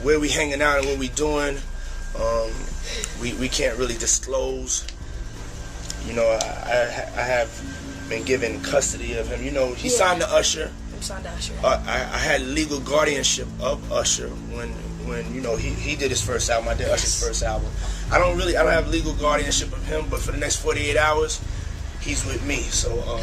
where we hanging out and what we doing. We can't really disclose. I have been given custody of him. He signed to Usher. Signed to Usher. I had legal guardianship of Usher when he did his first album. I did Usher's first album. I don't have legal guardianship of him, but for the next 48 hours, he's with me. So.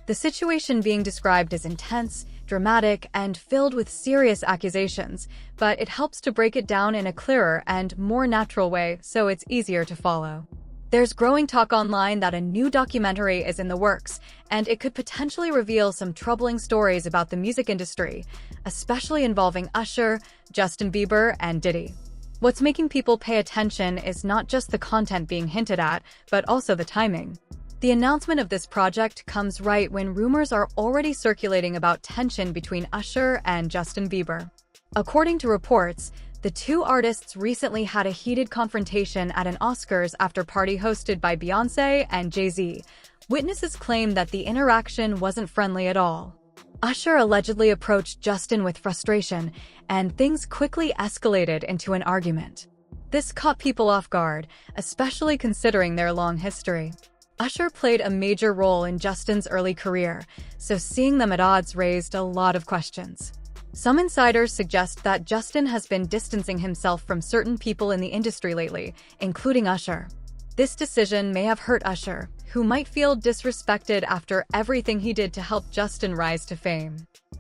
The situation being described is intense, dramatic, and filled with serious accusations, but it helps to break it down in a clearer and more natural way so it's easier to follow. There's growing talk online that a new documentary is in the works, and it could potentially reveal some troubling stories about the music industry, especially involving Usher, Justin Bieber, and Diddy. What's making people pay attention is not just the content being hinted at, but also the timing. The announcement of this project comes right when rumors are already circulating about tension between Usher and Justin Bieber. According to reports, the two artists recently had a heated confrontation at an Oscars after-party hosted by Beyoncé and Jay-Z. Witnesses claim that the interaction wasn't friendly at all. Usher allegedly approached Justin with frustration, and things quickly escalated into an argument. This caught people off guard, especially considering their long history. Usher played a major role in Justin's early career, so seeing them at odds raised a lot of questions. Some insiders suggest that Justin has been distancing himself from certain people in the industry lately, including Usher. This decision may have hurt Usher, who might feel disrespected after everything he did to help Justin rise to fame.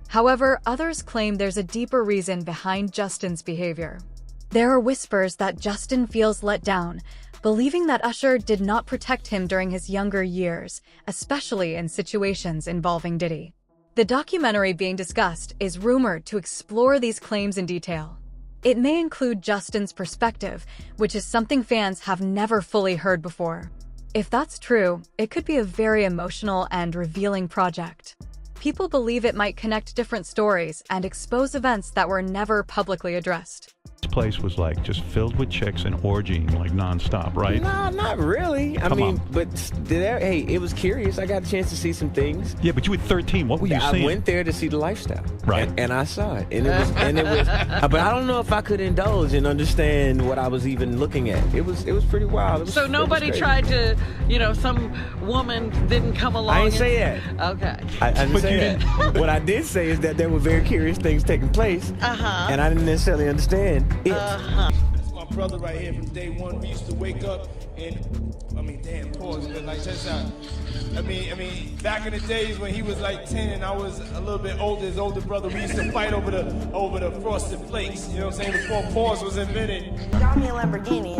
However, others claim there's a deeper reason behind Justin's behavior. There are whispers that Justin feels let down, believing that Usher did not protect him during his younger years, especially in situations involving Diddy. The documentary being discussed is rumored to explore these claims in detail. It may include Justin's perspective, which is something fans have never fully heard before. If that's true, it could be a very emotional and revealing project. People believe it might connect different stories and expose events that were never publicly addressed. This place was like just filled with chicks and orgying like nonstop, right? No, not really. I mean, but hey, it was curious. I got a chance to see some things. Yeah, but you were 13. What were you seeing? I went there to see the lifestyle, right? And I saw it, and it was. But I don't know if I could indulge and understand what I was even looking at. It was pretty wild. So nobody tried to, some woman didn't come along. I didn't say that. Okay. I didn't say that. What I did say is that there were very curious things taking place, and I didn't necessarily understand it. That's my brother right here from day one. We used to wake up and, pause, but like just out. Back in the days when he was like 10 and I was a little bit older, his older brother, we used to fight over the frosted flakes. You know what I'm saying? Before pause was invented. Got me a Lamborghini.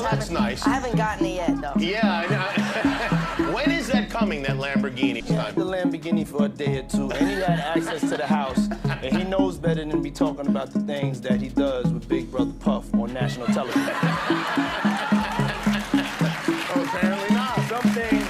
That's nice. I haven't gotten it yet though. Yeah, I know. When is that coming, that Lamborghini? He had the Lamborghini for a day or two, and he had access to the house, and he knows better than be talking about the things that he does with Big Brother Puff on national television. Apparently not. Some things,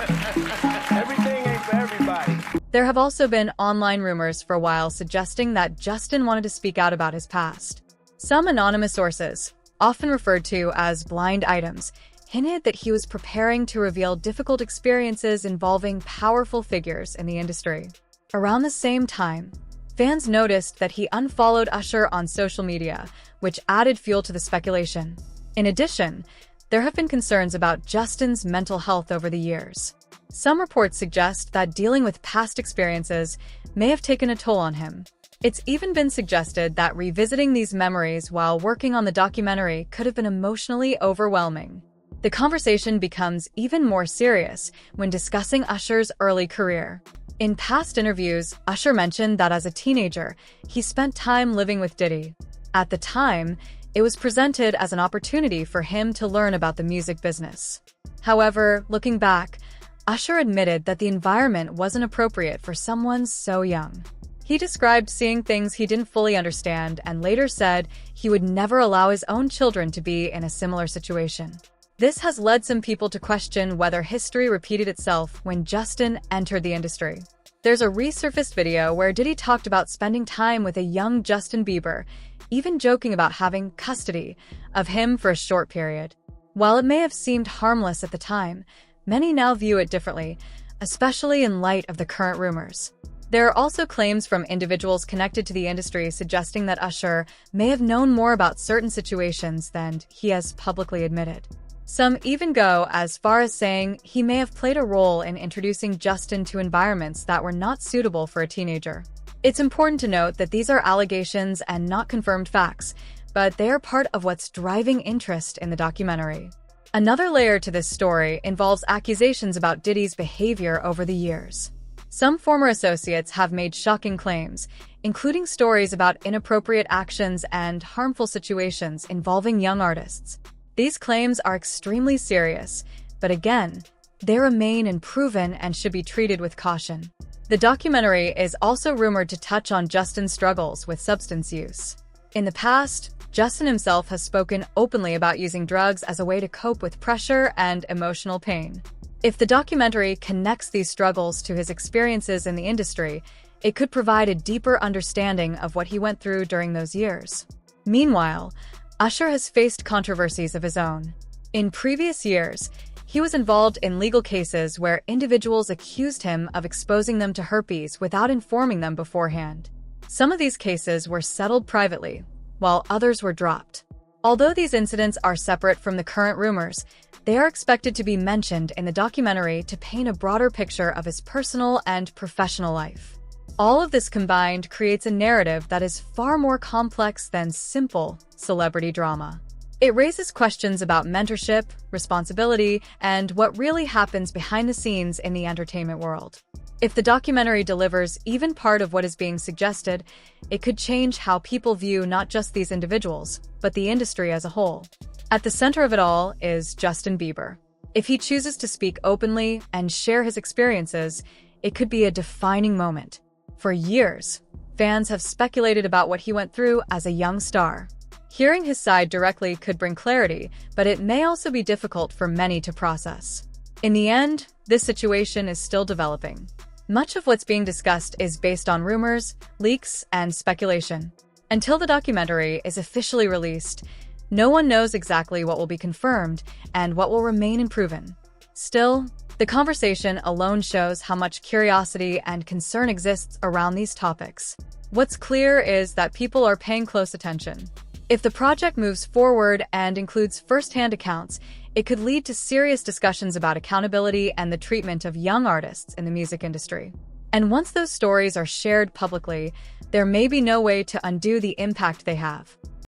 everything ain't for everybody. There have also been online rumors for a while suggesting that Justin wanted to speak out about his past. Some anonymous sources, often referred to as blind items, hinted that he was preparing to reveal difficult experiences involving powerful figures in the industry. Around the same time, fans noticed that he unfollowed Usher on social media, which added fuel to the speculation. In addition, there have been concerns about Justin's mental health over the years. Some reports suggest that dealing with past experiences may have taken a toll on him. It's even been suggested that revisiting these memories while working on the documentary could have been emotionally overwhelming. The conversation becomes even more serious when discussing Usher's early career. In past interviews, Usher mentioned that as a teenager, he spent time living with Diddy. At the time, it was presented as an opportunity for him to learn about the music business. However, looking back, Usher admitted that the environment wasn't appropriate for someone so young. He described seeing things he didn't fully understand and later said he would never allow his own children to be in a similar situation. This has led some people to question whether history repeated itself when Justin entered the industry. There's a resurfaced video where Diddy talked about spending time with a young Justin Bieber, even joking about having custody of him for a short period. While it may have seemed harmless at the time, many now view it differently, especially in light of the current rumors. There are also claims from individuals connected to the industry suggesting that Usher may have known more about certain situations than he has publicly admitted. Some even go as far as saying he may have played a role in introducing Justin to environments that were not suitable for a teenager. It's important to note that these are allegations and not confirmed facts, but they are part of what's driving interest in the documentary. Another layer to this story involves accusations about Diddy's behavior over the years. Some former associates have made shocking claims, including stories about inappropriate actions and harmful situations involving young artists. These claims are extremely serious, but again, they remain unproven and should be treated with caution. The documentary is also rumored to touch on Justin's struggles with substance use. In the past, Justin himself has spoken openly about using drugs as a way to cope with pressure and emotional pain. If the documentary connects these struggles to his experiences in the industry, it could provide a deeper understanding of what he went through during those years. Meanwhile, Usher has faced controversies of his own. In previous years, he was involved in legal cases where individuals accused him of exposing them to herpes without informing them beforehand. Some of these cases were settled privately, while others were dropped. Although these incidents are separate from the current rumors, they are expected to be mentioned in the documentary to paint a broader picture of his personal and professional life. All of this combined creates a narrative that is far more complex than simple celebrity drama. It raises questions about mentorship, responsibility, and what really happens behind the scenes in the entertainment world. If the documentary delivers even part of what is being suggested, it could change how people view not just these individuals, but the industry as a whole. At the center of it all is Justin Bieber. If he chooses to speak openly and share his experiences, it could be a defining moment. For years, fans have speculated about what he went through as a young star. Hearing his side directly could bring clarity, but it may also be difficult for many to process. In the end, this situation is still developing. Much of what's being discussed is based on rumors, leaks, and speculation. Until the documentary is officially released, no one knows exactly what will be confirmed and what will remain unproven. Still, the conversation alone shows how much curiosity and concern exists around these topics. What's clear is that people are paying close attention. If the project moves forward and includes first-hand accounts, it could lead to serious discussions about accountability and the treatment of young artists in the music industry. And once those stories are shared publicly, there may be no way to undo the impact they have.